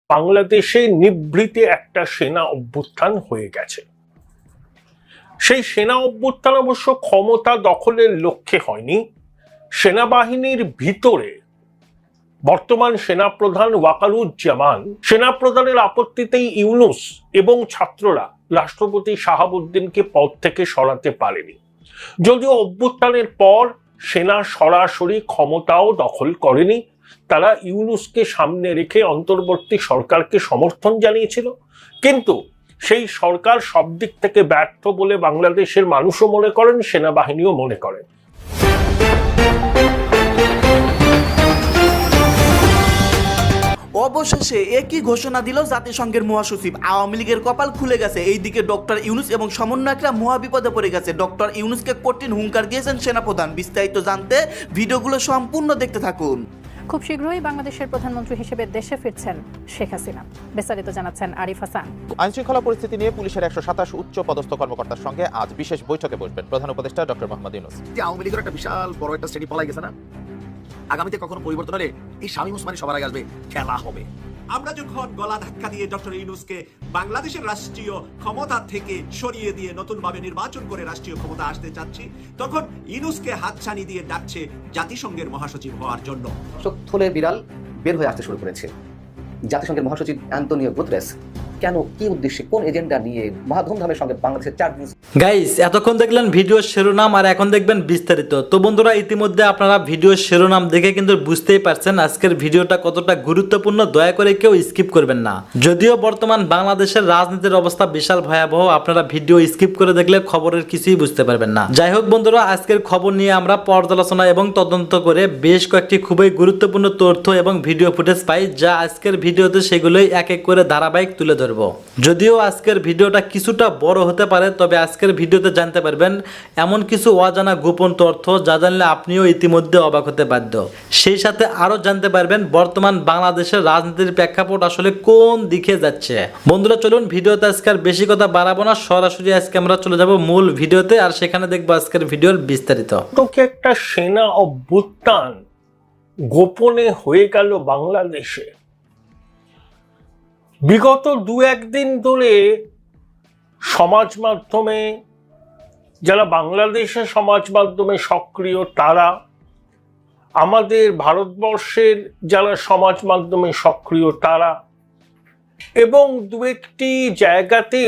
বাংলাদেশে নিভৃতে একটা সেনা অভ্যুত্থান হয়ে গেছে। সেই সেনা অভ্যুত্থান অবশ্য ক্ষমতা দখলের লক্ষ্যে হয়নি। সেনাবাহিনীর ভিতরে বর্তমান সেনাপ্রধান ওয়াকারুজ্জামান, সেনাপ্রধানের আপত্তিতেই ইউনূস এবং ছাত্ররা রাষ্ট্রপতি শাহাবুদ্দিনকে পদ থেকে সরাতে পারেনি। যদিও অভ্যুত্থানের পর সেনা সরাসরি ক্ষমতাও দখল করেনি, তারা ইউনূসকে সামনে রেখে অন্তর্বর্তী সরকারকে সমর্থন জানিয়েছিল। কিন্তু সেই সরকার সব দিক থেকে ব্যর্থ বলে বাংলাদেশের মানুষও মনে করেন, সেনাবাহিনীও মনে করেন। অবশেষে একই ঘোষণা দিল জাতিসংঘের মহাসচিব। আওয়ামী লীগের কপাল খুলে গেছে। এইদিকে ডক্টর ইউনূস এবং সমন্বয়করা মহাবিপদে পড়ে গেছে। ডক্টর ইউনূসকে কঠিন হুঙ্কার দিয়েছেন সেনাপ্রধান। বিস্তারিত জানতে ভিডিওগুলো সম্পূর্ণ দেখতে থাকুন। খুব শীঘ্রই বাংলাদেশের প্রধানমন্ত্রী হিসেবে দেশে ফিরছেন শেখ হাসিনা। বিস্তারিত জানাচ্ছেন আরিফ হাসান। আইনশৃঙ্খলা পরিস্থিতি নিয়ে পুলিশের 127 উচ্চ পদস্থ কর্মকর্তার সঙ্গে আজ বিশেষ বৈঠকে বসবেন প্রধান উপদেষ্টা ডক্টর মোহাম্মদ ইউনূস। আওয়ামী লীগের একটা বিশাল বড় একটা শ্রেণী পলাই গেছে না, আগামীতে কখনো পরিবর্তন হলে এই শামীম ওসমানী সবার আগে আসবে, খেলা হবে। আমরা যখন গলা ধাক্কা দিয়ে ডক্টর ইউনূসকে বাংলাদেশের রাষ্ট্রীয় ক্ষমতা থেকে সরিয়ে দিয়ে নতুনভাবে নির্বাচন করে রাষ্ট্রীয় ক্ষমতা আসতে চাচ্ছি, তখন ইউনূসকে হাতছানি দিয়ে ডাকছে জাতিসংঘের মহাসচিব হওয়ার জন্য। থলে বিড়াল বের হয়ে আসতে শুরু করেছে। জাতিসংঘের মহাসচিব অ্যান্টোনিও গুতেরেস কেন, কি উদ্দেশ্যে, কোন এজেন্ডা নিয়ে মহা ধুমধামের সঙ্গে বাংলাদেশের 4 দিন। গাইস, এতক্ষণ দেখলেন ভিডিওর শিরোনাম আর এখন দেখবেন বিস্তারিত। তো বন্ধুরা, ইতিমধ্যে আপনারা ভিডিওর শিরোনাম দেখে কিন্তু বুঝতেই পারছেন আজকের ভিডিওটা কতটা গুরুত্বপূর্ণ। দয়া করে কেউ স্কিপ করবেন না। যদিও বর্তমান বাংলাদেশের রাজনীতির অবস্থা বিশাল ভয়াবহ, আপনারা ভিডিও স্কিপ করে দেখলে খবরের কিছুই বুঝতে পারবেন না। যাই হোক বন্ধুরা, আজকের খবর নিয়ে আমরা পর্যালোচনা এবং তদন্ত করে বেশ কয়েকটি খুবই গুরুত্বপূর্ণ তথ্য এবং ভিডিও ফুটেজ পাই, যা আজকের ভিডিওতে সেগুলোই এক এক করে ধারাবাহিক তুলে ধরবো। যদিও আজকের ভিডিওটা কিছুটা বড় হতে পারে, তবে আজকের ভিডিওতে জানতে পারবেন এমন কিছু অজানা গোপন তথ্য যা জানলে আপনিও ইতিমধ্যে অবাক হতে বাধ্য। সেই সাথে আরো জানতে পারবেন বর্তমান বাংলাদেশের রাজনীতির প্রেক্ষাপট আসলে কোন দিকে যাচ্ছে। বন্ধুরা চলুন, ভিডিওতে আজকে আর বেশি কথা বাড়াবো না, সরাসরি আজকে আমরা চলে যাব মূল ভিডিওতে, আর সেখানে দেখবো আজকের ভিডিওর বিস্তারিত। একটা সেনা অভ্যুত্থান গোপনে হয়ে গেল বাংলাদেশে। বিগত 2-1 দিন ধরে সমাজ মাধ্যমে, যারা বাংলাদেশে সমাজ মাধ্যমে সক্রিয় তারা, আমাদের ভারতবর্ষের যারা সমাজ মাধ্যমে সক্রিয় তারা, এবং 2-1টি জায়গাতে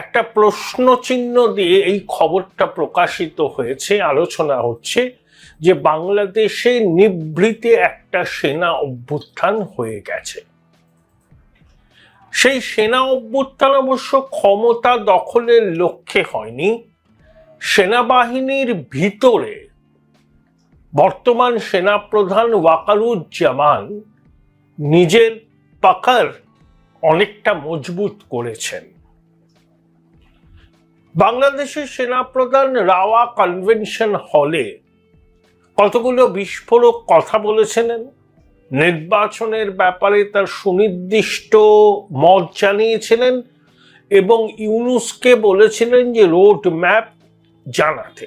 একটা প্রশ্ন চিহ্ন দিয়ে এই খবরটা প্রকাশিত হয়েছে, আলোচনা হচ্ছে যে বাংলাদেশে নিভৃতে একটা সেনা অভ্যুত্থান হয়ে গেছে। সেই সেনা অভ্যুত্থান অবশ্য ক্ষমতা দখলের লক্ষ্যে হয়নি। সেনাবাহিনীর ভিতরে বর্তমান সেনাপ্রধান ওয়াকারুজ্জামান নিজের পাকার অনেকটা মজবুত করেছেন। বাংলাদেশের সেনাপ্রধান রাওয়া কনভেনশন হলে কতগুলো বিস্ফোরক কথা বলেছিলেন। নির্বাচনের ব্যাপারে তার সুনির্দিষ্ট মত জানিয়েছিলেন এবং ইউনূসকে বলেছিলেন যে রোড ম্যাপ জানাতে,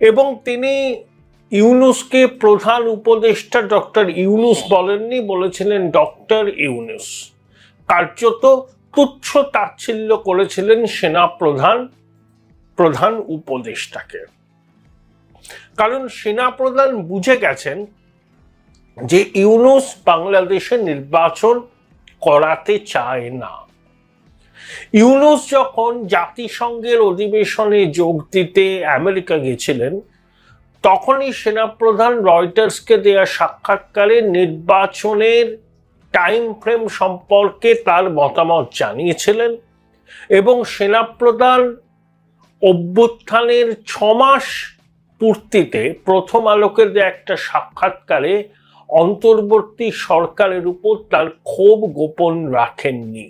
এবং তিনি ইউনূসকে প্রধান উপদেষ্টা ডক্টর ইউনূস বলেননি, বলেছিলেন ডক্টর ইউনূস। কার্যত তুচ্ছ তাচ্ছিল্য করেছিলেন সেনা প্রধান উপদেষ্টাকে, কারণ সেনা প্রধান বুঝে গেছেন যে ইউনূস বাংলাদেশে নির্বাচন করাতে চায় না। ইউনূস যখন জাতিসংঘের অধিবেশনে যোগ দিতে আমেরিকা গেছিলেন, তখনই সেনাপ্রধান রয়টার্সকে দেয়া সাক্ষাৎকারে নির্বাচনের টাইম ফ্রেম সম্পর্কে তার মতামত জানিয়েছিলেন, এবং সেনাপ্রধান অভ্যুত্থানের 6 মাস পূর্তিতে প্রথম আলোকে দেয়া একটা সাক্ষাৎকারে অন্তর্বর্তী সরকারের উপর তার ক্ষোভ গোপন রাখেননি।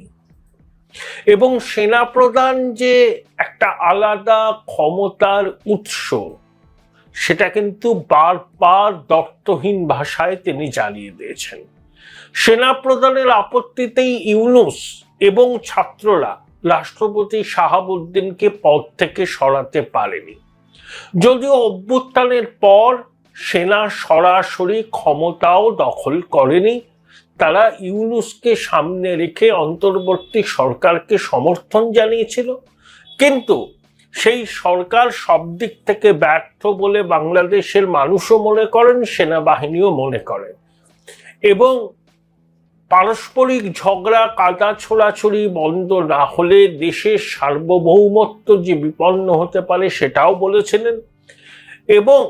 এবং সেনাপ্রধান যে একটা আলাদা ক্ষমতার উৎস, সেটা কিন্তু বারবার দর্থহীন ভাষায় তিনি জানিয়ে দিয়েছেন। সেনাপ্রধানের আপত্তিতেই ইউনূস এবং ছাত্ররা রাষ্ট্রপতি শাহাবুদ্দিনকে পদ থেকে সরাতে পারেনি। যদিও অভ্যুত্থানের পর সেনা সরাসরি ক্ষমতাও দখল করেনি, তারা ইউনূসকে সামনে রেখে অন্তর্বর্তী সরকারকে সমর্থন জানিয়েছিল, কিন্তু সেই সরকার সব দিক থেকে ব্যর্থ বলে বাংলাদেশের মানুষও মনে করেন, সেনাবাহিনীও মনে করেন, এবং পারস্পরিক ঝগড়া কাদা ছোড়াছুড়ি বন্ধ না হলে দেশের সার্বভৌমত্ব যে বিপন্ন হতে পারে সেটাও বলেছিলেন, এবং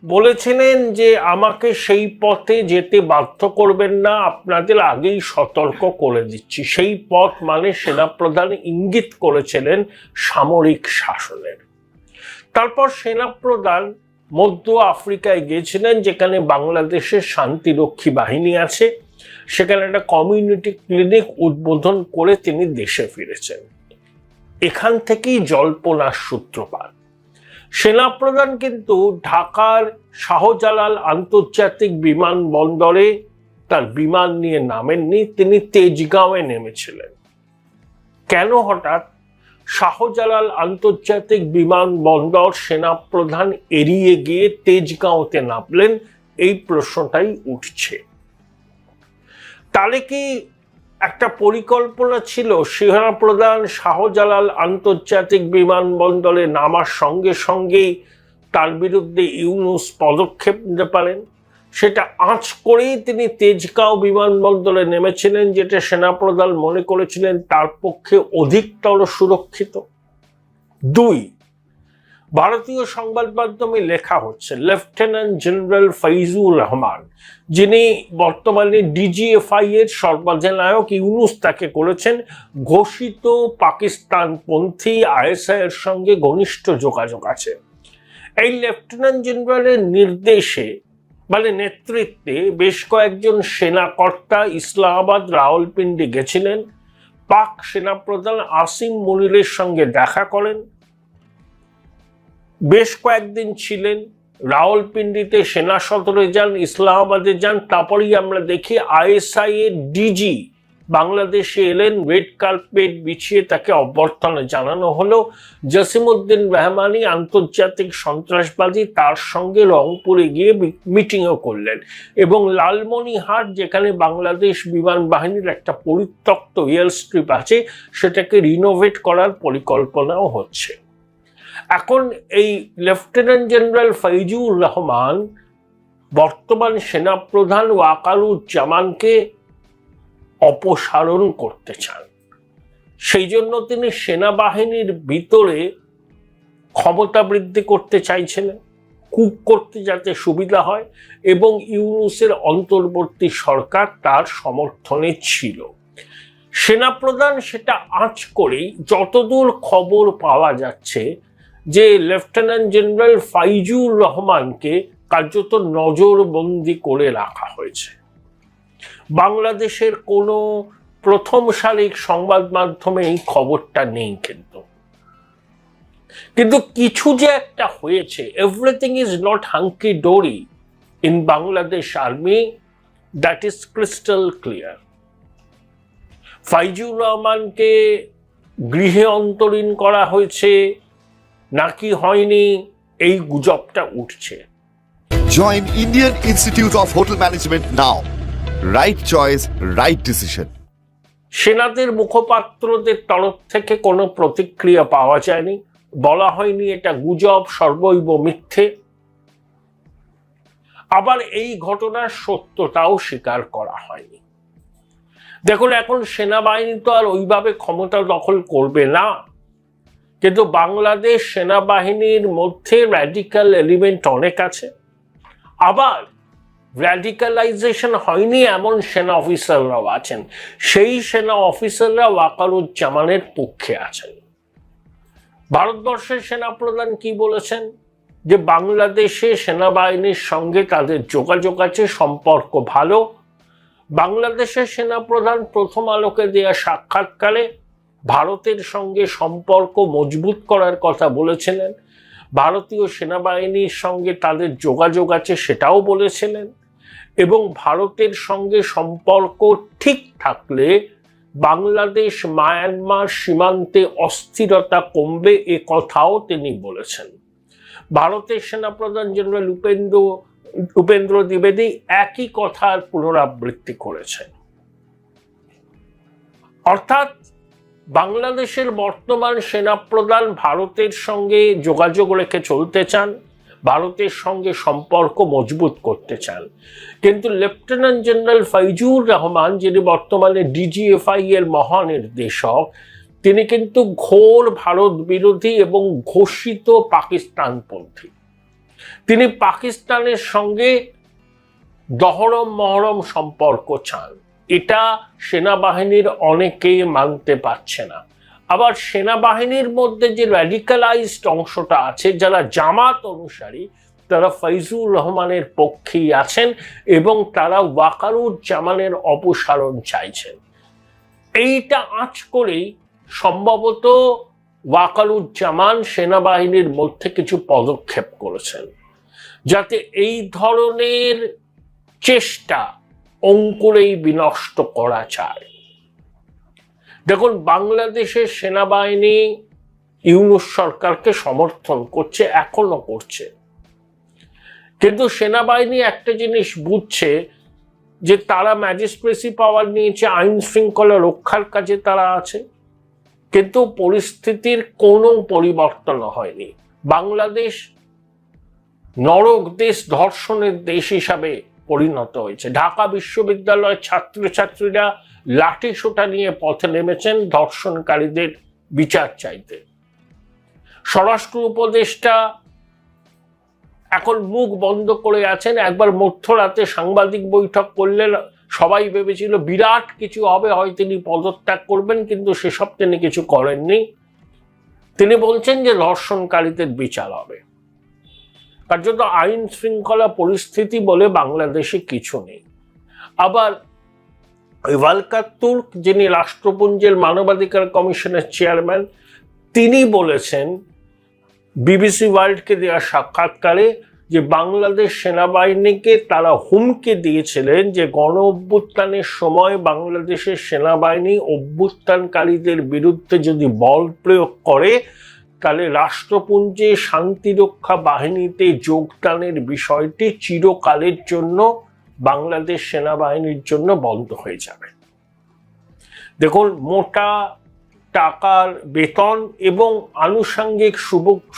বলেছিলেন যে আমাকে সেই পথে যেতে বাধ্য করবেন না, আপনাদের আগেই সতর্ক করে দিচ্ছি। সেই পথ মানে সেনাপ্রধান ইঙ্গিত করেছিলেন সামরিক শাসনের। তারপর সেনাপ্রধান মধ্য আফ্রিকায় গিয়েছিলেন, যেখানে বাংলাদেশের শান্তিরক্ষী বাহিনী আছে, সেখানে একটা কমিউনিটি ক্লিনিক উদ্বোধন করে তিনি দেশে ফিরেছেন। এখান থেকেই জল্পনার সূত্রপাত। সেনাপ্রধান কিন্তু ঢাকার শাহজালাল আন্তর্জাতিক বিমানবন্দরে তার বিমান নিয়ে নামেননি, তিনি তেজগাঁওয়ে নেমেছিলেন। কেন হঠাৎ শাহজালাল আন্তর্জাতিক বিমানবন্দর সেনাপ্রধান এড়িয়ে গিয়ে তেজগাঁওতে নামলেন, এই প্রশ্নটাই উঠছে। তাহলে কি একটা পরিকল্পনা ছিল সেনাপ্রধান শাহজালাল আন্তর্জাতিক বিমানবন্দরে নামার সঙ্গে সঙ্গেই তার বিরুদ্ধে ইউনূস পদক্ষেপ নিতে পারেন? সেটা আঁচ করেই তিনি তেজগাঁও বিমানবন্দরে নেমেছিলেন, যেটা সেনাপ্রধান মনে করেছিলেন তার পক্ষে অধিকতর সুরক্ষিত। 2, ভারতীয় সংবাদ মাধ্যমে লেখা হচ্ছে লেফটেন্যান্ট জেনারেল ফাইজুর রহমান, যিনি বর্তমানে ডিজিএফআই এর সর্বাধিনায়ক, ইউনূস তাকে করেছেন, ঘোষিত পাকিস্তানপন্থী আইএসআই এর সঙ্গে ঘনিষ্ঠ যোগাযোগ আছে। এই লেফটেন্যান্ট জেনারেলের নির্দেশে মানে নেতৃত্বে বেশ কয়েকজন সেনাকর্তা ইসলামাবাদ, রাওয়ালপিন্ডি গেছিলেন, পাক সেনাপ্রধান আসিম মুনিরের সঙ্গে দেখা করেন, বেশ কয়েকদিন ছিলেন, রাওয়ালপিন্ডিতে সেনা সদরে যান, ইসলামাবাদে যান। তারপরেই আমরা দেখি আইএসআই এর ডিজি বাংলাদেশে এলেন, রেড কার্পেট বিছিয়ে তাকে অভ্যর্থনা জানানো হলো। জসিমউদ্দিন রহমানি আন্তর্জাতিক সন্ত্রাসবাদী, তার সঙ্গে রংপুরে গিয়ে মিটিংও করলেন, এবং লালমনিরহাট যেখানে বাংলাদেশ বিমান বাহিনীর একটা পরিত্যক্ত এয়ার স্ট্রিপ আছে সেটাকে রিনোভেট করার পরিকল্পনাও হচ্ছে। এখন এই লেফটেন্যান্ট জেনারেল ফাইজুর রহমান বর্তমান সেনাপ্রধান ওয়াকারুজ্জামানকে অপসারণ করতে চান। সেই জন্য তিনি সেনাবাহিনীর ভিতরে ক্ষমতা বৃদ্ধি করতে চাইছিলেন, কুপ করতে যাতে সুবিধা হয়, এবং ইউনূসের অন্তর্বর্তী সরকার তার সমর্থনে ছিল। সেনাপ্রধান সেটা আঁচ করেই, যতদূর খবর পাওয়া যাচ্ছে, যে লেফটেন্যান্ট জেনারেল ফাইজুর রহমানকে কার্যত নজরবন্দি করে রাখা হয়েছে। বাংলাদেশের কোনো প্রথম সারির সংবাদ মাধ্যমে এই খবরটা নেই, কিন্তু কিছু যে একটা হয়েছে, everything is not hunky dory in Bangladesh army, that is crystal clear. Faizur রহমানকে গৃহে অন্তরীণ করা হয়েছে নাকি হয়নি, এই গুজবটা উঠছে। Join Indian Institute of Hotel Management now. Right choice, right decision. সেনাদের মুখপাত্রদের তরফ থেকে কোনো প্রতিক্রিয়া পাওয়া যায়নি, বলা হয়নি এটা গুজব, সর্বৈব মিথ্যে। আবার এই ঘটনার সত্যতাও স্বীকার করা হয়নি। দেখুন, এখন সেনাবাহিনী তো আর ওইভাবে ক্ষমতা দখল করবে না, কিন্তু বাংলাদেশ সেনাবাহিনীর মধ্যে র্যাডিক্যাল এলিমেন্ট অনেক আছে। আবার র্যাডিক্যালাইজেশন হয়নি এমন সেনা অফিসাররাও আছেন, সেই সেনা অফিসাররা ওয়াকারুজ্জামানের পক্ষে আছেন। ভারতবর্ষের সেনাপ্রধান কি বলেছেন? যে বাংলাদেশে সেনাবাহিনীর সঙ্গে তাদের যোগাযোগ আছে, সম্পর্ক ভালো। বাংলাদেশের সেনাপ্রধান প্রথম আলোকে দেয়া সাক্ষাৎকারে ভারতের সঙ্গে সম্পর্ক মজবুত করার কথা বলেছিলেন, ভারতীয় সেনাবাহিনীর সঙ্গে তাদের যোগাযোগ আছে সেটাও বলেছিলেন, এবং ভারতের সঙ্গে সম্পর্ক ঠিক থাকলে বাংলাদেশ মায়ানমার সীমান্তে অস্থিরতা কমবে, এ কথাও তিনি বলেছেন। ভারতের সেনাপ্রধান জেনারেল উপেন্দ্র উপেন্দ্র দ্বিবেদী একই কথার পুনরাবৃত্তি করেছেন। অর্থাৎ বাংলাদেশের বর্তমান সেনাপ্রধান ভারতের সঙ্গে যোগাযোগ রেখে চলতে চান, ভারতের সঙ্গে সম্পর্ক মজবুত করতে চান, কিন্তু লেফটেন্যান্ট জেনারেল ফাইজুর রহমান, যিনি বর্তমানে ডিজিএফআই এর মহানির্দেশক, তিনি কিন্তু ঘোর ভারত বিরোধী এবং ঘোষিত পাকিস্তানপন্থী। তিনি পাকিস্তানের সঙ্গে দহরম মহরম সম্পর্ক চান। এটা সেনাবাহিনীর অনেকেই মানতে পারছে না। আবার সেনাবাহিনীর মধ্যে যে র্যাডিক্যালাইজড অংশটা আছে, যারা জামাত অনুসারী, তারা ফৈজুর রহমানের পক্ষেই আছেন এবং তারা ওয়াকারুজ্জামানের অপসারণ চাইছেন। এইটা আঁচ করেই সম্ভবত ওয়াকারুজ্জামান সেনাবাহিনীর মধ্যে কিছু পদক্ষেপ করেছেন, যাতে এই ধরনের চেষ্টা অঙ্কুরেই বিনষ্ট করা যায়। দেখুন, বাংলাদেশের সেনাবাহিনী ইউনূস সরকারকে সমর্থন করছে, এখনো করছে, কিন্তু সেনাবাহিনী একটা জিনিস বুঝছে যে তারা ম্যাজিস্ট্রেসি পাওয়ার নিয়েছে, আইন শৃঙ্খলা রক্ষার কাজে তারা আছে, কিন্তু পরিস্থিতির কোনো পরিবর্তন হয়নি। বাংলাদেশ নরক দেশ, ধর্ষণের দেশ হিসাবে পরিণত হয়েছে। ঢাকা বিশ্ববিদ্যালয়ের ছাত্রছাত্রীরা লাঠি সোটা নিয়ে পথে নেমেছেন ধর্ষণকারীদের বিচার চাইতে। স্বরাষ্ট্র উপদেষ্টা এখন মুখ বন্ধ করে আছেন। একবার মধ্যরাতে সাংবাদিক বৈঠক করলেন, সবাই ভেবেছিল বিরাট কিছু হবে, হয় তিনি পদত্যাগ করবেন, কিন্তু সেসব তিনি কিছু করেননি। তিনি বলছেন যে ধর্ষণকারীদের বিচার হবে। কার্যত আইন শৃঙ্খলা পরিস্থিতি বলে বাংলাদেশে কিছু নেই। আবার ভলকার তুর্ক, যিনি রাষ্ট্রপুঞ্জের মানবাধিকার কমিশনের চেয়ারম্যান, তিনি বলেছেন বিবিসি ওয়ার্ল্ডকে দেওয়া সাক্ষাৎকারে যে বাংলাদেশ সেনাবাহিনীকে তারা হুমকি দিয়েছিলেন যে গণ অভ্যুত্থানের সময় বাংলাদেশের সেনাবাহিনী অভ্যুত্থানকারীদের বিরুদ্ধে যদি বল প্রয়োগ করে, তাহলে রাষ্ট্রপুঞ্জে শান্তিরক্ষা বাহিনীতে যোগদানের বিষয়টি চিরকালের জন্য বাংলাদেশ সেনাবাহিনীর জন্য বন্ধ হয়ে যাবে। দেখুন, মোটা টাকার বেতন এবং আনুষঙ্গিক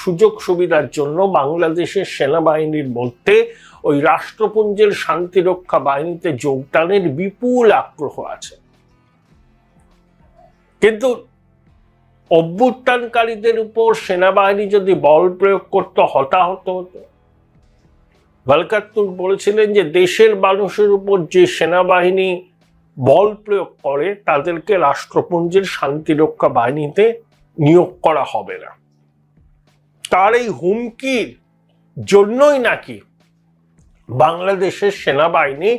সুযোগ সুবিধার জন্য বাংলাদেশের সেনাবাহিনীর মধ্যে ওই রাষ্ট্রপুঞ্জের শান্তিরক্ষা বাহিনীতে যোগদানের বিপুল আগ্রহ আছে, কিন্তু অভ্যুত্থানকারীদের উপর সেনাবাহিনী যদি বল প্রয়োগ করতে হতাহত হতো। ভলকার তুর্ক বলেছিলেন যে দেশের মানুষের উপর যে সেনাবাহিনী বল প্রয়োগ করে তাদেরকে রাষ্ট্রপুঞ্জের শান্তিরক্ষা বাহিনীতে নিয়োগ করা হবে না। তার এই হুমকির জন্যই নাকি বাংলাদেশের সেনাবাহিনী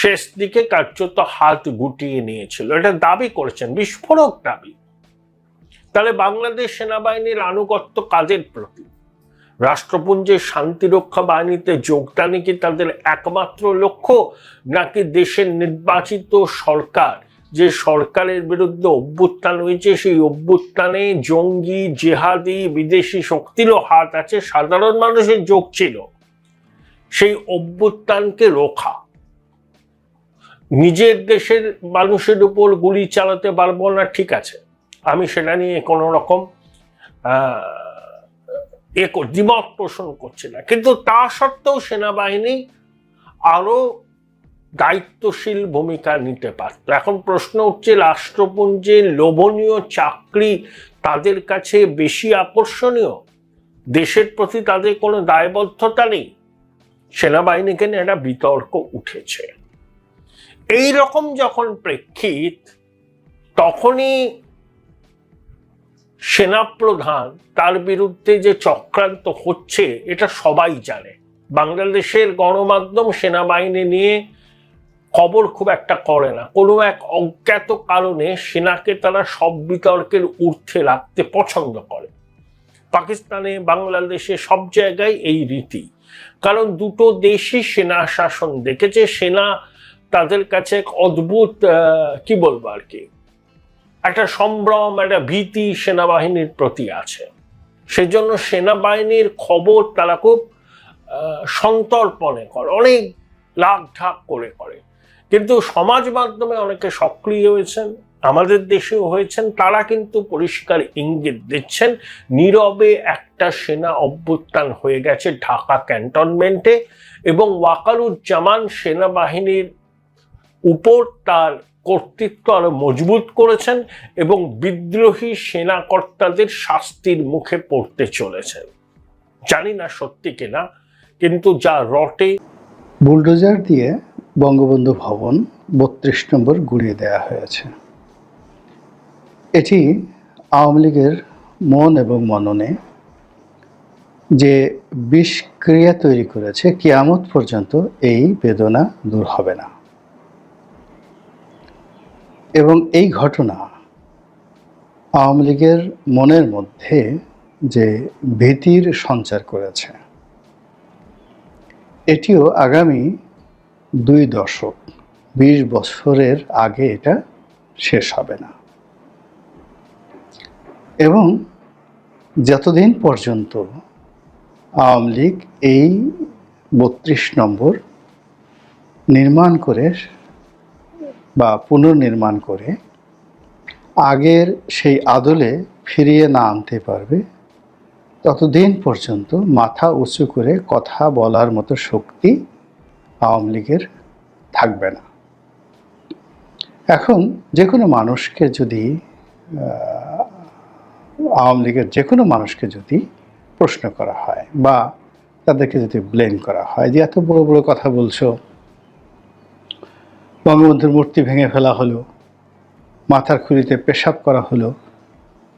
শেষ দিকে কার্যত হাত গুটিয়ে নিয়েছিল। এটা দাবি করেছেন, বিস্ফোরক দাবি। তাহলে বাংলাদেশ সেনাবাহিনীর আনুগত্য কাদের প্রতি? রাষ্ট্রপুঞ্জের শান্তিরক্ষা বাহিনীতে যোগদানই কি তাদের একমাত্র লক্ষ্য, নাকি দেশের নির্বাচিত সরকার, যে সরকারের বিরুদ্ধে অভ্যুত্থান হয়েছে, সেই অভ্যুত্থানে জঙ্গি, জেহাদি, বিদেশি শক্তিরও হাত আছে, সাধারণ মানুষের যোগ ছিল, সেই অভ্যুত্থানকে রোখা? নিজের দেশের মানুষের উপর গুলি চালাতে পারবো না, ঠিক আছে, আমি সেটা নিয়ে কোনো রকম দ্বিমত পোষণ করছি না, কিন্তু তা সত্ত্বেও সেনাবাহিনী আরো দায়িত্বশীল ভূমিকা নিতে পারত। এখন প্রশ্ন হচ্ছে, রাষ্ট্রপুঞ্জের লোভনীয় চাকরি তাদের কাছে বেশি আকর্ষণীয়, দেশের প্রতি তাদের কোনো দায়বদ্ধতা নেই? সেনাবাহিনীকে নিয়ে একটা বিতর্ক উঠেছে। এই রকম যখন প্রেক্ষিত, তখনই সেনাপ্রধান তার বিরুদ্ধে যে চক্রান্ত হচ্ছে এটা সবাই জানে। বাংলাদেশের গণমাধ্যম সেনাবাহিনী নিয়ে খবর খুব একটা করে না। কোনো এক অজ্ঞাত কারণে সেনাকে তারা সব বিতর্কের ঊর্ধ্বে রাখতে পছন্দ করে। পাকিস্তানে, বাংলাদেশে, সব জায়গায় এই রীতি। কারণ দুটো দেশই সেনা শাসন দেখেছে। সেনা তাদের কাছে এক অদ্ভুত কি বলবো আর কি, একটা সম্ভ্রম, একটা ভীতি সেনাবাহিনীর প্রতি আছে। সেজন্য সেনাবাহিনীর খবর তারা খুব সন্তর্পণে করে, অনেক লাখ ঢাক করে, কিন্তু সমাজ মাধ্যমে অনেকে সক্রিয় হয়েছেন, আমাদের দেশেও হয়েছেন। তারা কিন্তু পরিষ্কার ইঙ্গিত দিচ্ছেন নীরবে একটা সেনা অভ্যুত্থান হয়ে গেছে ঢাকা ক্যান্টনমেন্টে, এবং ওয়াকারুজ্জামান সেনাবাহিনীর উপর তার কর্তৃত্ব আরো মজবুত করেছেন এবং বিদ্রোহী সেনাকর্তাদের শাস্তির মুখে পড়তে চলেছেন। জানি না সত্যি কিনা, কিন্তু যা রটে। বুলডোজার দিয়ে বঙ্গবন্ধু ভবন 32 নম্বর গুড়িয়ে দেওয়া হয়েছে। এটি আওয়ামী লীগের মন এবং মননে যে বিষক্রিয়া তৈরি করেছে, কিয়ামত পর্যন্ত এই বেদনা দূর হবে না। এবং এই ঘটনা আওয়ামী লীগের মনের মধ্যে যে ভীতির সঞ্চার করেছে, এটিও আগামী 2 দশক 20 বছরের আগে এটা শেষ হবে না। এবং যতদিন পর্যন্ত আওয়ামী লীগ এই 32 নম্বর নির্মাণ করে বা পুনর্নির্মাণ করে আগের সেই আদলে ফিরিয়ে না আনতে পারবে, ততদিন পর্যন্ত মাথা উঁচু করে কথা বলার মতো শক্তি আওয়ামী লীগের থাকবে না। এখন যে কোনো মানুষকে যদি আওয়ামী লীগের যে কোনো মানুষকে যদি প্রশ্ন করা হয় বা তাদেরকে যদি ব্লেম করা হয় যে এত বড় বড় কথা বলছো, বঙ্গবন্ধুর মূর্তি ভেঙে ফেলা হলো, মাথার খুলিতে পেশাব করা হলো,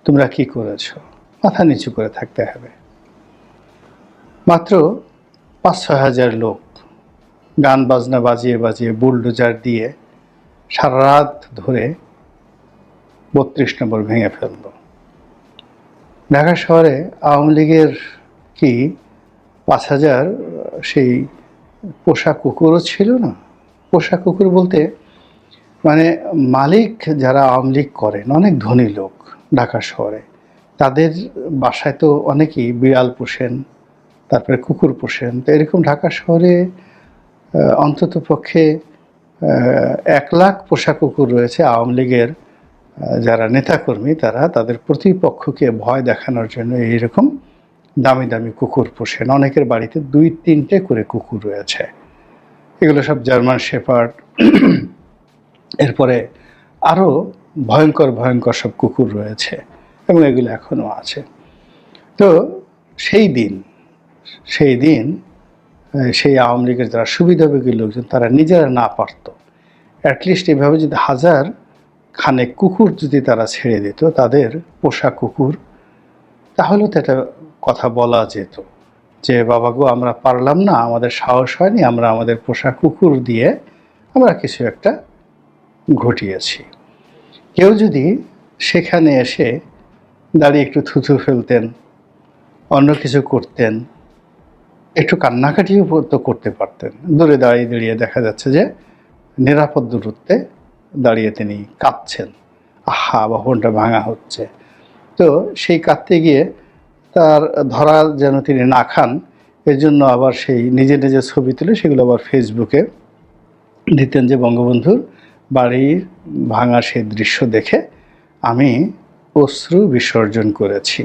তোমরা কি করেছো? মাথা নিচু করে থাকতে হবে। মাত্র 5-6 হাজার লোক গান বাজনা বাজিয়ে বাজিয়ে বুলডোজার দিয়ে সারা রাত ধরে 32 নম্বর ভেঙে ফেলল। ঢাকা শহরে আওয়ামী লীগের কি 5,000 সেই পোষা কুকুরও ছিল না? পোষা কুকুর বলতে মানে মালিক যারা আওয়ামী লীগ করেন, অনেক ধনী লোক ঢাকা শহরে, তাদের বাসায় তো অনেকেই বিড়াল পোষেন, তারপরে কুকুর পোষেন। তো এরকম ঢাকা শহরে অন্তত পক্ষে 1 লাখ পোষা কুকুর রয়েছে। আওয়ামী লীগের যারা নেতাকর্মী তারা তাদের প্রতিপক্ষকে ভয় দেখানোর জন্য এইরকম দামি দামি কুকুর পোষেন। অনেকের বাড়িতে 2-3টে করে কুকুর রয়েছে। এগুলো সব জার্মান শেপার্ড, এরপরে আরও ভয়ঙ্কর ভয়ঙ্কর সব কুকুর রয়েছে এবং এগুলো এখনও আছে। তো সেই দিন সেই আওয়ামী লীগের যারা সুবিধাভোগী লোকজন তারা নিজেরা না পারতো, অ্যাটলিস্ট এভাবে যদি 1000 খানেক কুকুর যদি তারা ছেড়ে দিত, তাদের পোষা কুকুর, তাহলেও তো একটা কথা বলা যেত যে বাবা গো, আমরা পারলাম না, আমাদের সাহস হয়নি, আমরা আমাদের পোষা কুকুর দিয়ে আমরা কিছু একটা ঘটিয়েছি। কেউ যদি সেখানে এসে দাঁড়িয়ে একটু থুথু ফেলতেন, অন্য কিছু করতেন, একটু কান্নাকাটিও তো করতে পারতেন। দূরে দাঁড়িয়ে দাঁড়িয়ে দেখা যাচ্ছে যে নিরাপদ দূরত্বে দাঁড়িয়ে তিনি কাঁদছেন, আহা ভবনটা ভাঙা হচ্ছে। তো সেই কাঁদতে গিয়ে তার ধরা যেন তিনি না খান, এর জন্য আবার সেই নিজে নিজে ছবি তুলে সেগুলো আবার ফেসবুকে দিতেন যে বঙ্গবন্ধুর বাড়ির ভাঙা সেই দৃশ্য দেখে আমি অশ্রু বিসর্জন করেছি।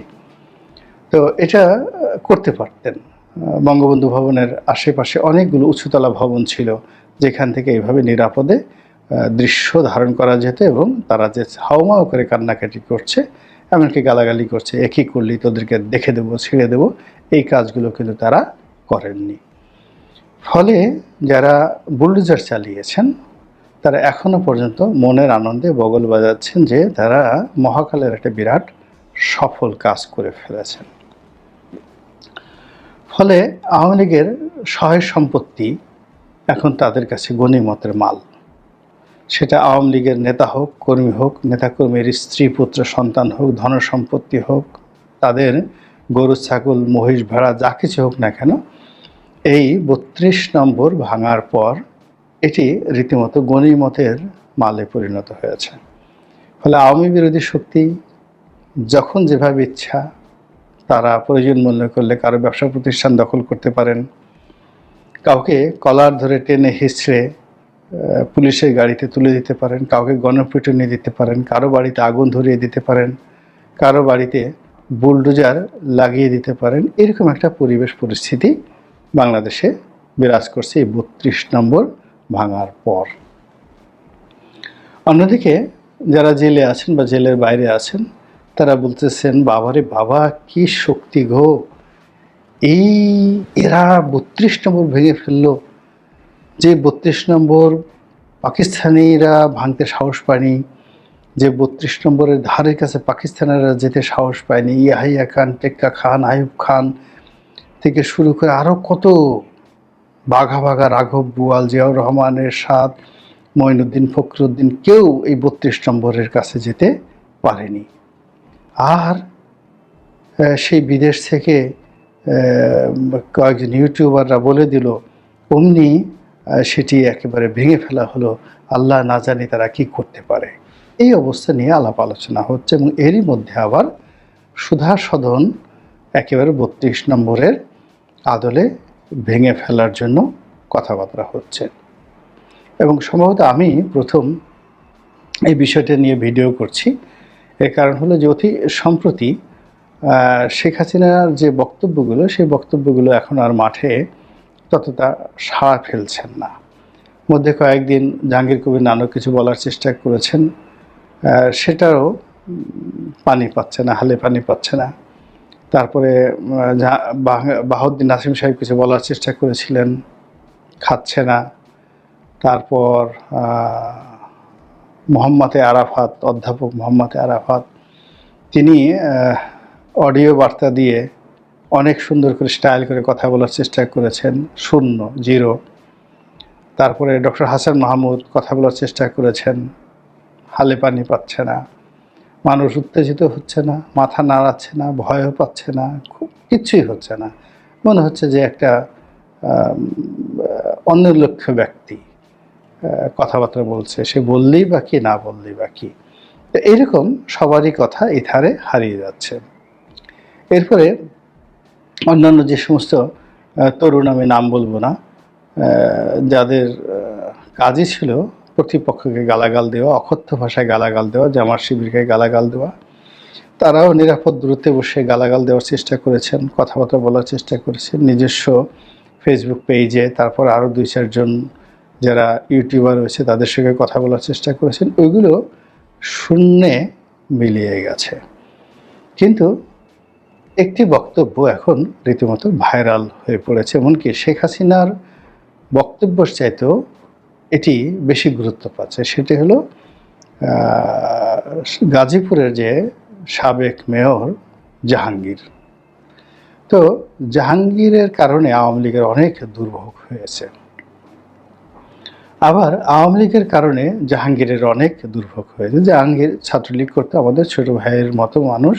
তো এটা করতে পারতেন। বঙ্গবন্ধু ভবনের আশেপাশে অনেকগুলো উঁচুতলা ভবন ছিল, যেখান থেকে এইভাবে নিরাপদে দৃশ্য ধারণ করা যেত এবং তারা যে হাউমাউ করে কান্নাকাটি করছে, এমনকি গালাগালি করছে, একই করলেই তোদেরকে দেখে দেবো, ছেড়ে দেবো, এই কাজগুলো কিন্তু তারা করেননি। ফলে যারা বুলডোজার চালিয়েছেন তারা এখনো পর্যন্ত মনের আনন্দে বগল বাজাচ্ছেন যে তারা মহাকালের একটা বিরাট সফল কাজ করে ফেলেছেন। ফলে আওয়ামী লীগের সহায় সম্পত্তি এখন তাদের কাছে গনিমতের মাল। সেটা আওয়ামী লীগের নেতা হোক, কর্মী হোক, নেতাকর্মীর স্ত্রী পুত্র সন্তান হোক, ধনসম্পত্তি হোক, তাদের গরু ছাগল মহিষ ভেড়া যা কিছু হোক না কেন, এই 32 নম্বর ভাঙার পর এটি রীতিমতো গনিমতের মালে পরিণত হয়েছে। ফলে আওয়ামী বিরোধী শক্তি যখন যেভাবে ইচ্ছা তারা প্রয়োজন মনে করলে কারো ব্যবসা প্রতিষ্ঠান দখল করতে পারেন, কাউকে কলার ধরে টেনে হিঁচড়ে পুলিশের গাড়িতে তুলে দিতে পারেন, কাউকে গণপিটুনি দিতে পারেন, কারো বাড়িতে আগুন ধরিয়ে দিতে পারেন, কারো বাড়িতে বুলডোজার লাগিয়ে দিতে পারেন। এরকম একটা পরিবেশ পরিস্থিতি বাংলাদেশে বিরাজ করছে এই 32 নম্বর ভাঙার পর। অন্যদিকে যারা জেলে আছেন বা জেলের বাইরে আছেন তারা বলতেছেন, বাবারে বাবা কি শক্তি গো, এরা 32 নম্বর ভেঙে ফেললো, যে 32 নম্বর পাকিস্তানিরা ভাঙতে সাহস পায়নি, যে 32 নম্বরের ধারের কাছে পাকিস্তানিরা যেতে সাহস পায়নি। ইয়াহিয়া খান, টেক্কা খান, আইয়ুব খান থেকে শুরু করে আরও কত বাঘা বাঘা, রাঘব বুয়াল, জিয়াউর রহমান, এরশাদ, মঈনুদ্দিন, ফখরুদ্দিন, কেউ এই 32 নম্বরের কাছে যেতে পারেনি। আর সেই বিদেশ থেকে কয়েকজন ইউটিউবাররা বলে দিল, অমনি সেটি একেবারে ভেঙে ফেলা হলো, আল্লাহ না জানি তারা কি করতে পারে। এই অবস্থা নিয়ে আলাপ আলোচনা হচ্ছে এবং এরই মধ্যে আবার সুধা সদন একেবারে 32 নম্বরের আদলে ভেঙে ফেলার জন্য কথাবার্তা হচ্ছে। এবং সম্ভবত আমি প্রথম এই বিষয়টা নিয়ে ভিডিও করছি। এর কারণ হলো যে অতি সম্প্রতি শেখ হাসিনার যে বক্তব্যগুলো, সেই বক্তব্যগুলো এখন আর মাঠে ততটা সাড়া ফেলছেন না। মধ্যে কয়েকদিন জাহাঙ্গীর কবির নানক কিছু বলার চেষ্টা করেছেন, সেটারও পানি পাচ্ছে না, হালে পানি পাচ্ছে না। তারপরে বাহাউদ্দিন নাসিম সাহেব কিছু বলার চেষ্টা করেছিলেন, খাচ্ছে না। তারপর মোহাম্মদ আরাফাত, অধ্যাপক মোহাম্মদ আরাফাত, তিনি অডিও বার্তা দিয়ে অনেক সুন্দর করে স্টাইল করে কথা বলার চেষ্টা করেছেন, শূন্য, জিরো। তারপরে ডক্টর হাসান মাহমুদ কথা বলার চেষ্টা করেছেন, হালে পানি পাচ্ছে না। মানুষ উত্তেজিত হচ্ছে না, মাথা নাড়াচ্ছে না, ভয়ও পাচ্ছে না, খুব কিচ্ছুই হচ্ছে না। মনে হচ্ছে যে একটা অনির্লক্ষ্য ব্যক্তি কথাবার্তা বলছে, সে বললেই বা কি, না বললেই বা কি। তো এইরকম সবারই কথা এই ধারে হারিয়ে যাচ্ছে। এরপরে অন্যান্য যে সমস্ত তরুণ, আমি নাম বলবো না, যাদের কাজই ছিল প্রতিপক্ষকে গালাগাল দেওয়া, অকথ্য ভাষায় গালাগাল দেওয়া, জামাত শিবিরকে গালাগাল দেওয়া, তারাও নিরাপদ দূরত্বে বসে গালাগাল দেওয়ার চেষ্টা করেছেন, কথাবার্তা বলার চেষ্টা করেছেন নিজস্ব ফেসবুক পেজে। তারপর আরও 2-4 জন যারা ইউটিউবার রয়েছে তাদের সঙ্গে কথা বলার চেষ্টা করেছেন, ওইগুলো শূন্যে মিলিয়ে গেছে। কিন্তু একটি বক্তব্য এখন রীতিমতো ভাইরাল হয়ে পড়েছে, এমনকি শেখ হাসিনার বক্তব্যের চাইতেও এটি বেশি গুরুত্ব পাচ্ছে। সেটি হলো গাজীপুরের যে সাবেক মেয়র জাহাঙ্গীর। তো জাহাঙ্গীরের কারণে আওয়ামী লীগের অনেক দুর্ভোগ হয়েছে, আবার আওয়ামী লীগের কারণে জাহাঙ্গীরের অনেক দুর্ভোগ হয়েছে। জাহাঙ্গীর ছাত্রলীগ করতে আমাদের ছোট ভাইয়ের মতো মানুষ,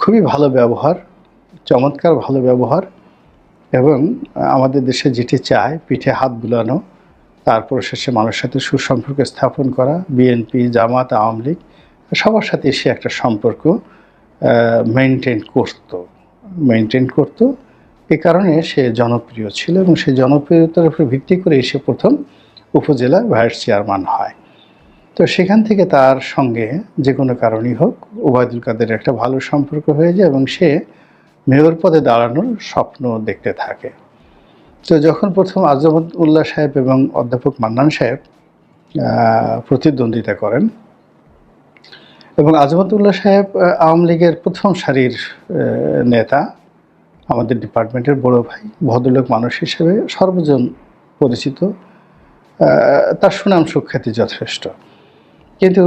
খুবই ভালো ব্যবহার, চমৎকার ভালো ব্যবহার, এবং আমাদের দেশে যেটি চায় পিঠে হাত বুলানো, তারপর শেষে মানুষের সাথে সুসম্পর্ক স্থাপন করা। বিএনপি, জামাত, আওয়ামী লীগ সবার সাথে সে একটা সম্পর্ক মেনটেন করত। এ কারণে সে জনপ্রিয় ছিল এবং সেই জনপ্রিয়তার উপর ভিত্তি করে সে প্রথম উপজেলা ভাইস চেয়ারম্যান হয়। তো সেখান থেকে তার সঙ্গে যে কোনো কারণেই হোক ওবায়দুল কাদের একটা ভালো সম্পর্ক হয়ে যায় এবং সে মেয়র পদে দাঁড়ানোর স্বপ্ন দেখতে থাকে। তো যখন প্রথম আজমতুল্লাহ সাহেব এবং অধ্যাপক মান্নান সাহেব প্রতিদ্বন্দ্বিতা করেন, এবং আজমতুল্লাহ সাহেব আওয়ামী লীগের প্রথম সারির নেতা, আমাদের ডিপার্টমেন্টের বড় ভাই, ভদ্রলোক মানুষ হিসেবে সর্বজন পরিচিত, তার সুনাম সুখ্যাতি যথেষ্ট। কিন্তু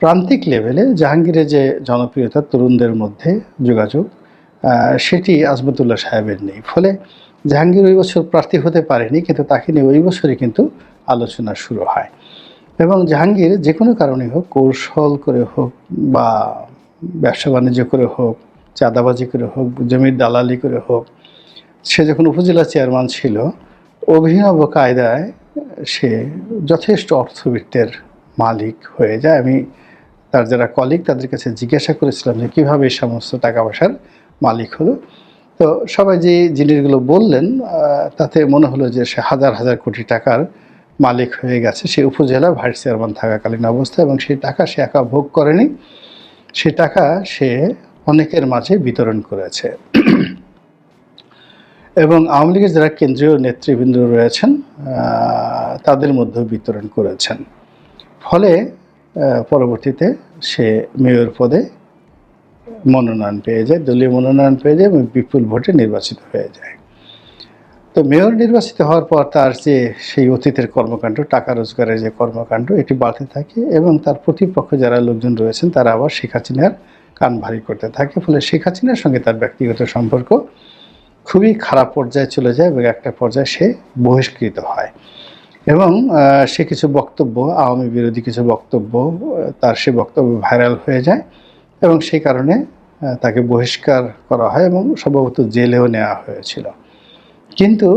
প্রান্তিক লেভেলে জাহাঙ্গীরের যে জনপ্রিয়তা, তরুণদের মধ্যে যোগাযোগ, সেটি আজমতুল্লাহ সাহেবের নেই। ফলে জাহাঙ্গীর ওই বছর প্রার্থী হতে পারেনি, কিন্তু তাকে নিয়ে ওই বছরই কিন্তু আলোচনা শুরু হয়। এবং জাহাঙ্গীর যে কোনো কারণে হোক, কৌশল করে হোক বা ব্যবসা বাণিজ্য করে হোক, চাঁদাবাজি করে হোক, জমির দালালি করে হোক, সে যখন উপজেলা চেয়ারম্যান ছিল, অভিনব কায়দায় সে যথেষ্ট অর্থবিত্তের মালিক হয়ে যায়। আমি তার যারা কলিগ তাদের কাছে জিজ্ঞাসা করেছিলাম যে কীভাবে এই সমস্ত টাকা পয়সার মালিক হলো। তো তো সবাই যে জিনিসগুলো বললেন তাতে মনে হলো যে সে হাজার হাজার কোটি টাকার মালিক হয়ে গেছে, সে উপজেলা ভাইস চেয়ারম্যান থাকাকালীন অবস্থা, এবং সেই টাকা সে একা ভোগ করেনি, সে টাকা সে অনেকের মাঝে বিতরণ করেছে। এবং আওয়ামী লীগের যারা কেন্দ্রীয় নেতৃবৃন্দ রয়েছেন তাদের মধ্যেও বিতরণ করেছেন। ফলে পরবর্তীতে সে মেয়র পদে মনোনয়ন পেয়ে যায়, দলীয় মনোনয়ন পেয়ে যায় এবং বিপুল ভোটে নির্বাচিত হয়ে যায়। তো মেয়র নির্বাচিত হওয়ার পর তার যে সেই অতীতের কর্মকাণ্ড, টাকা রোজগারের যে কর্মকাণ্ড, এটি বাড়তে থাকে এবং তার প্রতিপক্ষে যারা লোকজন রয়েছেন তারা আবার শেখ হাসিনার কান ভারী করতে থাকে। ফলে শেখ হাসিনার সঙ্গে তার ব্যক্তিগত সম্পর্ক খুবই খারাপ পর্যায়ে চলে যায় এবং একটা পর্যায়ে সে বহিষ্কৃত হয় এবং সে কিছু বক্তব্য, আওয়ামী বিরোধী কিছু বক্তব্য, তার সে বক্তব্য ভাইরাল হয়ে যায় এবং সেই কারণে তাকে বহিষ্কার করা হয় এবং সম্ভবত জেলেও নেওয়া হয়েছিল। কিন্তু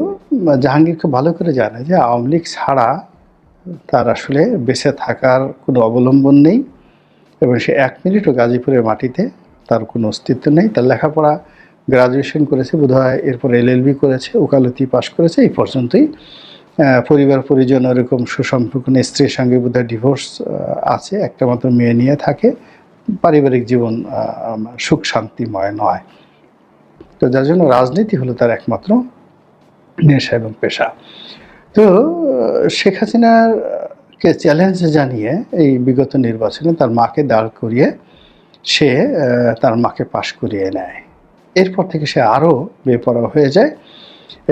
জাহাঙ্গীর খুব ভালো করে জানে যে আওয়ামী লীগ ছাড়া তার আসলে বেঁচে থাকার কোনো অবলম্বন নেই এবং সে 1 মিনিটও গাজীপুরের মাটিতে তার কোনো অস্তিত্ব নেই। তার লেখাপড়া, গ্রাজুয়েশন করেছে বোধহয়, এরপর LLB করেছে, ওকালতি পাশ করেছে, এই পর্যন্তই। পরিবার পরিজন এরকম সুসম্পর্ক নেই, স্ত্রীর সঙ্গে বোধহয় ডিভোর্স আছে, একটা মাত্র মেয়ে নিয়ে থাকে, পারিবারিক জীবন সুখ শান্তিময় নয়। তো যার জন্য রাজনীতি হলো তার একমাত্র নেশা এবং পেশা। তো শেখ হাসিনাকে চ্যালেঞ্জ জানিয়ে এই বিগত নির্বাচনে তার মাকে দাঁড় করিয়ে সে তার মাকে পাশ করিয়ে নেয়। এরপর থেকে সে আরও বেপরোয়া হয়ে যায়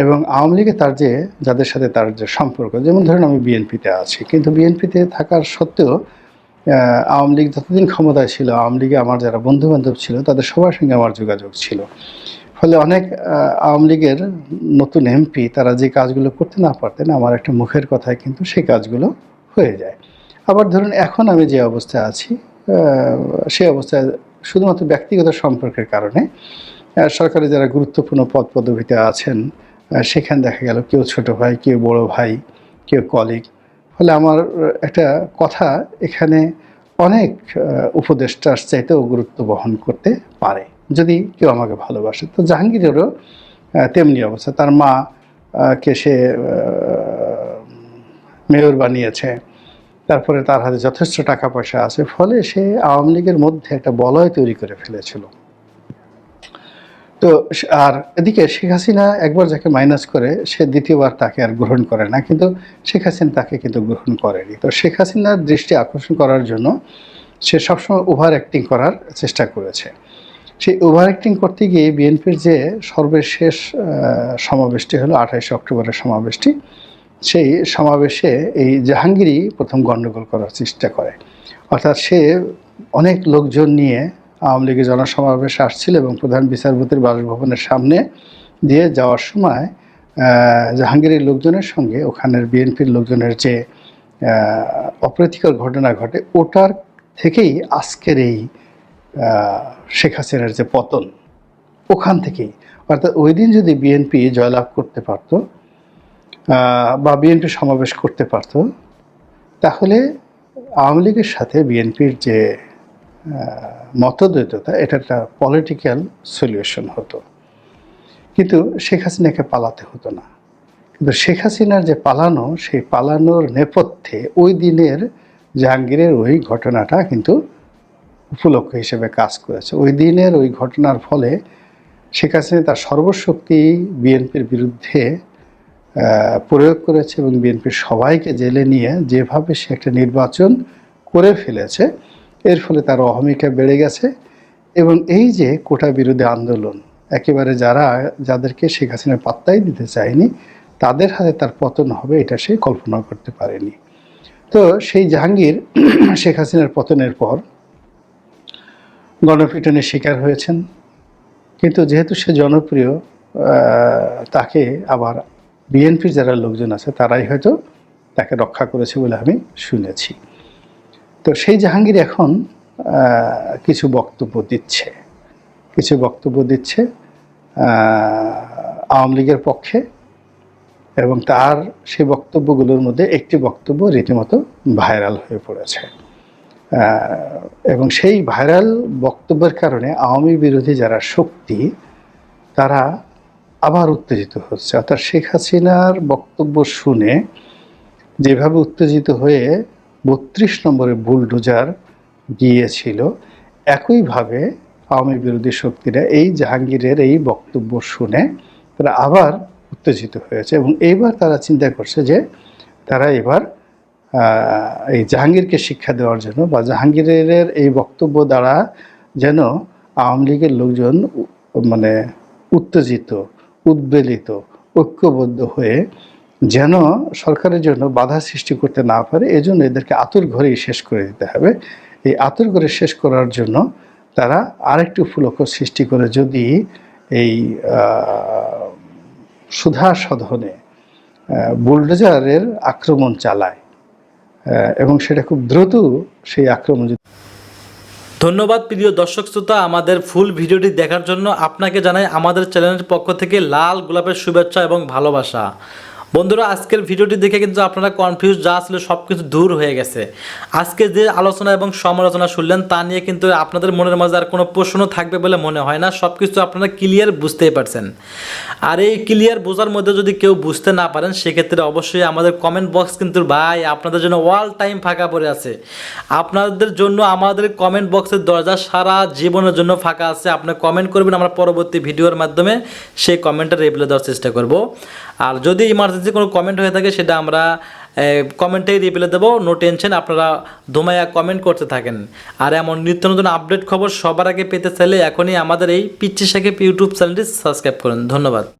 এবং আওয়ামী লীগে তার যে যাদের সাথে তার যে সম্পর্ক, যেমন ধরেন আমি বিএনপিতে আছি, কিন্তু বিএনপিতে থাকার সত্ত্বেও আওয়ামী লীগ যতদিন ক্ষমতায় ছিল, আওয়ামী লীগে আমার যারা বন্ধুবান্ধব ছিল তাদের সবার সঙ্গে আমার যোগাযোগ ছিল। ফলে অনেক আওয়ামী লীগের নতুন এমপি তারা যে কাজগুলো করতে না পারতেন, আমার একটা মুখের কথায় কিন্তু সেই কাজগুলো হয়ে যায়। আবার ধরুন এখন আমি যে অবস্থায় আছি সেই অবস্থায় শুধুমাত্র ব্যক্তিগত সম্পর্কের কারণে সরকারি যারা গুরুত্বপূর্ণ পদ পদবিতে আছেন সেখানে দেখা গেল কেউ ছোট ভাই, কেউ বড় ভাই, কেউ কলিগ। ফলে আমার একটা কথা এখানে অনেক উপদেষ্টার চাইতেও গুরুত্ব বহন করতে পারে যদি কেউ আমাকে ভালোবাসে। তো জাহাঙ্গীরেরও তেমনি অবস্থা, তার মা কে সে মেয়র বানিয়েছে, তারপরে তার হাতে যথেষ্ট টাকা পয়সা আছে, ফলে সে আওয়ামী লীগের মধ্যে একটা বলয় তৈরি করে ফেলেছিল। তো আর এদিকে শেখ হাসিনা একবার যাকে মাইনাস করে সে দ্বিতীয়বার তাকে আর গ্রহণ করে না, কিন্তু শেখ হাসিনা তাকে কিন্তু গ্রহণ করেনি। তো শেখ হাসিনার দৃষ্টি আকর্ষণ করার জন্য সে সবসময় ওভার অ্যাক্টিং করার চেষ্টা করেছে। সেই ওভার অ্যাক্টিং করতে গিয়ে বিএনপির যে সর্বশেষ সমাবেশটি হলো 28 অক্টোবরের সমাবেশটি, সেই সমাবেশে এই জাহাঙ্গীরই প্রথম গণ্ডগোল করার চেষ্টা করে। অর্থাৎ সে অনেক লোকজন নিয়ে আওয়ামী লীগের জনসমাবেশে আসছিল এবং প্রধান বিচারপতির বাসভবনের সামনে দিয়ে যাওয়ার সময় জাহাঙ্গীরের লোকজনের সঙ্গে ওখানের বিএনপির লোকজনের যে অপ্রীতিকর ঘটনা ঘটে, ওটার থেকেই আজকের এই শেখ হাসিনার যে পতন, ওখান থেকেই। অর্থাৎ ওই দিন যদি বিএনপি জয়লাভ করতে পারত বা বিএনপি সমাবেশ করতে পারত, তাহলে আওয়ামী লীগের সাথে বিএনপির যে মতদ্বৈততা, এটা একটা পলিটিক্যাল সলিউশন হতো, কিন্তু শেখ হাসিনাকে পালাতে হতো না। কিন্তু শেখ হাসিনার যে পালানো, সেই পালানোর নেপথ্যে ওই দিনের জাহাঙ্গীরের ওই ঘটনাটা কিন্তু উপলক্ষ হিসেবে কাজ করেছে। ওই দিনের ওই ঘটনার ফলে শেখ হাসিনা তার সর্বশক্তি বিএনপির বিরুদ্ধে প্রয়োগ করেছে এবং বিএনপির সবাইকে জেলে নিয়ে যেভাবে সে একটা নির্বাচন করে ফেলেছে, এর ফলে তার অহমিকা বেড়ে গেছে। এবং এই যে কোটা বিরোধী আন্দোলন, একেবারে যাদেরকে শেখ হাসিনা পাত্তাই দিতে চায়নি, তাদের হাতে তার পতন হবে এটা সে কল্পনা করতে পারেনি। তো সেই জাহাঙ্গীর শেখ হাসিনার পতনের পর গণপিটুনির শিকার হয়েছেন, কিন্তু যেহেতু সে জনপ্রিয়, তাকে আবার বিএনপির যারা লোকজন আছে তারাই হয়তো তাকে রক্ষা করেছে বলে আমি শুনেছি। তো সেই জাহাঙ্গীর এখন কিছু বক্তব্য দিচ্ছে আওয়ামী লীগের পক্ষে, এবং তার সেই বক্তব্যগুলোর মধ্যে একটি বক্তব্য রীতিমতো ভাইরাল হয়ে পড়েছে। এবং সেই ভাইরাল বক্তব্যের কারণে আওয়ামী বিরোধী যারা শক্তি তারা আবার উত্তেজিত হচ্ছে। অর্থাৎ শেখ হাসিনার বক্তব্য শুনে যেভাবে উত্তেজিত হয়ে 32 নম্বরে বুলডোজার গিয়েছিল, একইভাবে আওয়ামী বিরোধী শক্তিরা এই জাহাঙ্গীরের এই বক্তব্য শুনে তারা আবার উত্তেজিত হয়েছে এবং এইবার তারা চিন্তা করছে যে তারা এবার এই জাহাঙ্গীরকে শিক্ষা দেওয়ার জন্য বা জাহাঙ্গীরের এই বক্তব্য দ্বারা যেন আওয়ামী লীগের লোকজন মানে উত্তেজিত, উদ্বেলিত, ঐক্যবদ্ধ হয়ে যেন সরকারের জন্য বাধা সৃষ্টি করতে না পারে, এজন্য এদেরকে আতুর ঘরেই শেষ করে দিতে হবে। এই আতুর ঘরে শেষ করার জন্য তারা আরেকটু ফুলক সৃষ্টি করে যদি এই সুধা সদনে বুলডোজারের আক্রমণ চালায় এবং সেটা খুব দ্রুত সেই আক্রমণ। ধন্যবাদ প্রিয় দর্শক শ্রোতা, আমাদের ফুল ভিডিওটি দেখার জন্য আপনাকে জানাই আমাদের চ্যানেলের পক্ষ থেকে লাল গোলাপের শুভেচ্ছা এবং ভালোবাসা। বন্ধুরা, আজকের ভিডিওটি দেখে কিন্তু আপনারা কনফিউজ যা ছিল সব কিছু দূর হয়ে গেছে। আজকে যে আলোচনা এবং সমালোচনা শুনলেন তা নিয়ে কিন্তু আপনাদের মনের মাঝে আর কোনো প্রশ্ন থাকবে বলে মনে হয় না। সব কিছু আপনারা ক্লিয়ার বুঝতেই পারছেন। আর এই ক্লিয়ার বোঝার মধ্যে যদি কেউ বুঝতে না পারেন সেক্ষেত্রে অবশ্যই আমাদের কমেন্ট বক্স কিন্তু ভাই আপনাদের জন্য অল টাইম ফাঁকা পড়ে আছে। আপনাদের জন্য আমাদের কমেন্ট বক্সের দরজা সারা জীবনের জন্য ফাঁকা আছে। আপনি কমেন্ট করবেন, আমরা পরবর্তী ভিডিওর মাধ্যমে সেই কমেন্টের রিপ্লাই দেওয়ার চেষ্টা করব। আর যদি ইমার্জেন্সি কোনো কমেন্ট হয়ে থাকে সেটা আমরা কমেন্টেই রিপ্লাই দেবো, নো টেনশন, আপনারা ধুমাইয়া কমেন্ট করতে থাকেন। আর এমন নিত্য নতুন আপডেট খবর সবার আগে পেতে চাইলে এখনই আমাদের এই পিচ্চি সাকিব ইউটিউব চ্যানেলটি সাবস্ক্রাইব করুন। ধন্যবাদ।